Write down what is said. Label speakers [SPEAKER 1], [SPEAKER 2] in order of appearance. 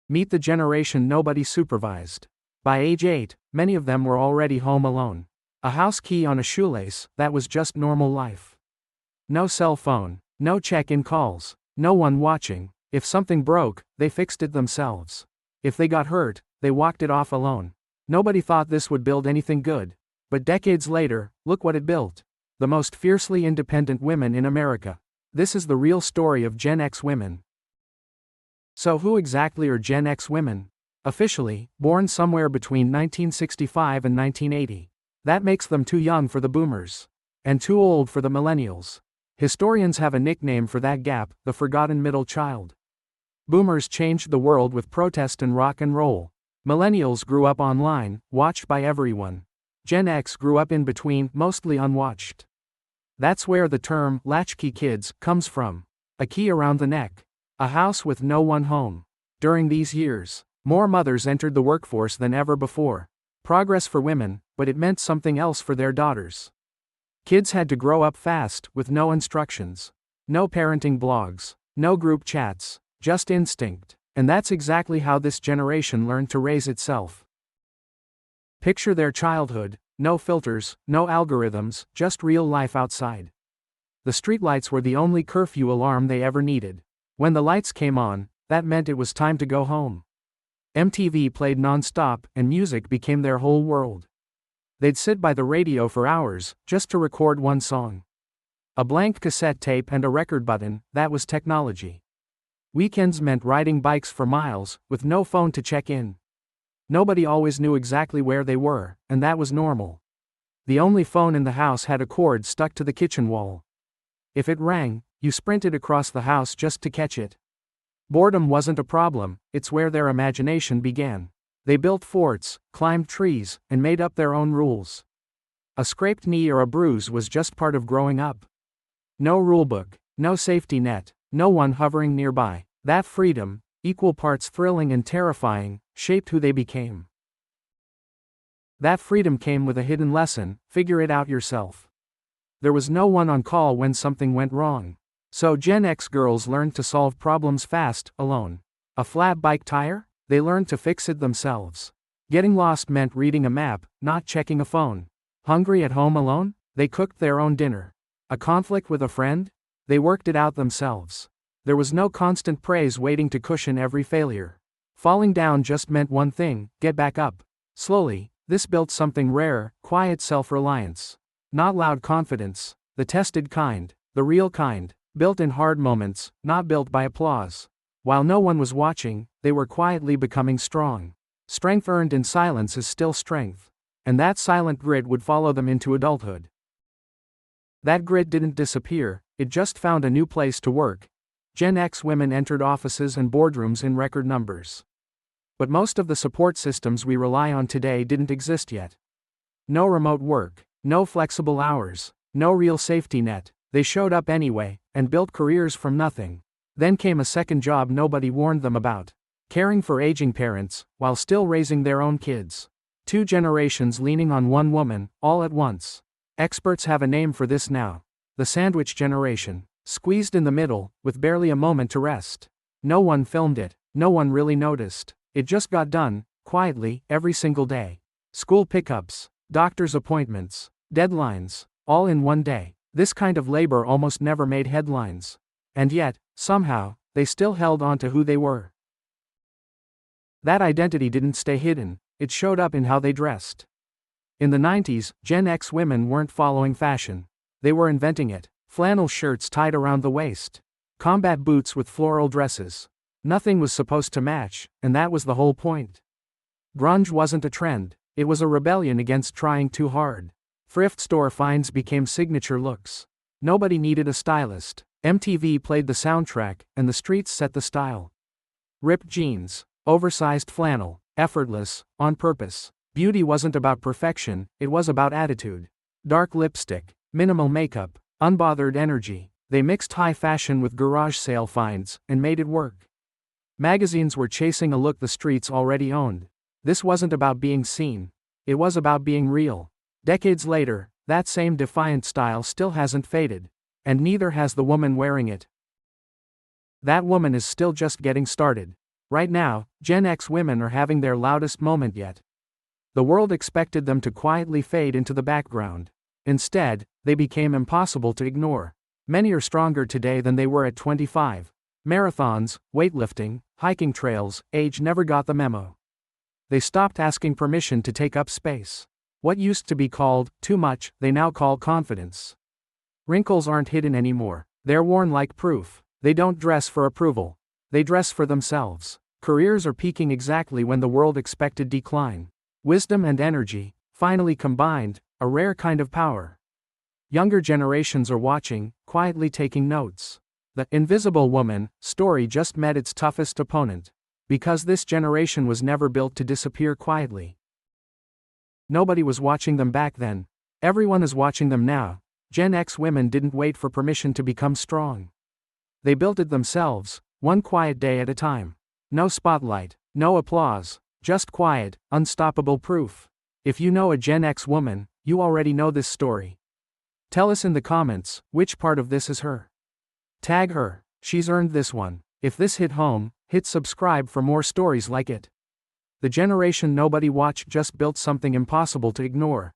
[SPEAKER 1] Meet the generation nobody supervised. By age 8, many of them were already home alone. A house key on a shoelace, that was just normal life. No cell phone, no check-in calls, no one watching. If something broke, they fixed it themselves. If they got hurt, they walked it off alone. Nobody thought this would build anything good. But decades later, look what it built. The most fiercely independent women in America. This is the real story of Gen X women. So who exactly are Gen X women? Officially, born somewhere between 1965 and 1980. That makes them too young for the boomers. And too old for the millennials. Historians have a nickname for that gap, the forgotten middle child. Boomers changed the world with protest and rock and roll. Millennials grew up online, watched by everyone. Gen X grew up in between, mostly unwatched. That's where the term, latchkey kids, comes from. A key around the neck. A house with no one home. During these years, more mothers entered the workforce than ever before. Progress for women, but it meant something else for their daughters. Kids had to grow up fast, with no instructions. No parenting blogs. No group chats. Just instinct. And that's exactly how this generation learned to raise itself. Picture their childhood, no filters, no algorithms, just real life outside. The streetlights were the only curfew alarm they ever needed. When the lights came on, that meant it was time to go home. MTV played non-stop, and music became their whole world. They'd sit by the radio for hours, just to record one song. A blank cassette tape and a record button, that was technology. Weekends meant riding bikes for miles, with no phone to check in. Nobody always knew exactly where they were, and that was normal. The only phone in the house had a cord stuck to the kitchen wall. If it rang, you sprinted across the house just to catch it. Boredom wasn't a problem, it's where their imagination began. They built forts, climbed trees, and made up their own rules. A scraped knee or a bruise was just part of growing up. No rulebook, no safety net, no one hovering nearby. That freedom, equal parts thrilling and terrifying, shaped who they became. That freedom came with a hidden lesson: figure it out yourself. There was no one on call when something went wrong. So Gen X girls learned to solve problems fast, alone. A flat bike tire? They learned to fix it themselves. Getting lost meant reading a map, not checking a phone. Hungry at home alone? They cooked their own dinner. A conflict with a friend? They worked it out themselves. There was no constant praise waiting to cushion every failure. Falling down just meant one thing: get back up. Slowly, this built something rare: quiet self-reliance. Not loud confidence, the tested kind, the real kind, built in hard moments, not built by applause. While no one was watching, they were quietly becoming strong. Strength earned in silence is still strength. And that silent grit would follow them into adulthood. That grit didn't disappear, it just found a new place to work. Gen X women entered offices and boardrooms in record numbers. But most of the support systems we rely on today didn't exist yet. No remote work, no flexible hours, no real safety net. They showed up anyway, and built careers from nothing. Then came a second job nobody warned them about: caring for aging parents, while still raising their own kids. 2 generations leaning on one woman, all at once. Experts have a name for this now: the sandwich generation. Squeezed in the middle, with barely a moment to rest. No one filmed it, no one really noticed. It just got done, quietly, every single day. School pickups, doctor's appointments, deadlines, all in one day. This kind of labor almost never made headlines. And yet, somehow, they still held on to who they were. That identity didn't stay hidden, it showed up in how they dressed. In the 90s, Gen X women weren't following fashion. They were inventing it. Flannel shirts tied around the waist. Combat boots with floral dresses. Nothing was supposed to match, and that was the whole point. Grunge wasn't a trend, it was a rebellion against trying too hard. Thrift store finds became signature looks. Nobody needed a stylist. MTV played the soundtrack, and the streets set the style. Ripped jeans, oversized flannel, effortless, on purpose. Beauty wasn't about perfection, it was about attitude. Dark lipstick, minimal makeup, unbothered energy. They mixed high fashion with garage sale finds, and made it work. Magazines were chasing a look the streets already owned. This wasn't about being seen. It was about being real. Decades later, that same defiant style still hasn't faded. And neither has the woman wearing it. That woman is still just getting started. Right now, Gen X women are having their loudest moment yet. The world expected them to quietly fade into the background. Instead, they became impossible to ignore. Many are stronger today than they were at 25. Marathons, weightlifting, hiking trails, age never got the memo. They stopped asking permission to take up space. What used to be called too much, they now call confidence. Wrinkles aren't hidden anymore. They're worn like proof. They don't dress for approval. They dress for themselves. Careers are peaking exactly when the world expected decline. Wisdom and energy, finally combined, a rare kind of power. Younger generations are watching, quietly taking notes. The Invisible Woman story just met its toughest opponent. Because this generation was never built to disappear quietly. Nobody was watching them back then. Everyone is watching them now. Gen X women didn't wait for permission to become strong. They built it themselves, one quiet day at a time. No spotlight, no applause, just quiet, unstoppable proof. If you know a Gen X woman, you already know this story. Tell us in the comments, which part of this is her. Tag her, she's earned this one. If this hit home, hit subscribe for more stories like it. The generation nobody watched just built something impossible to ignore.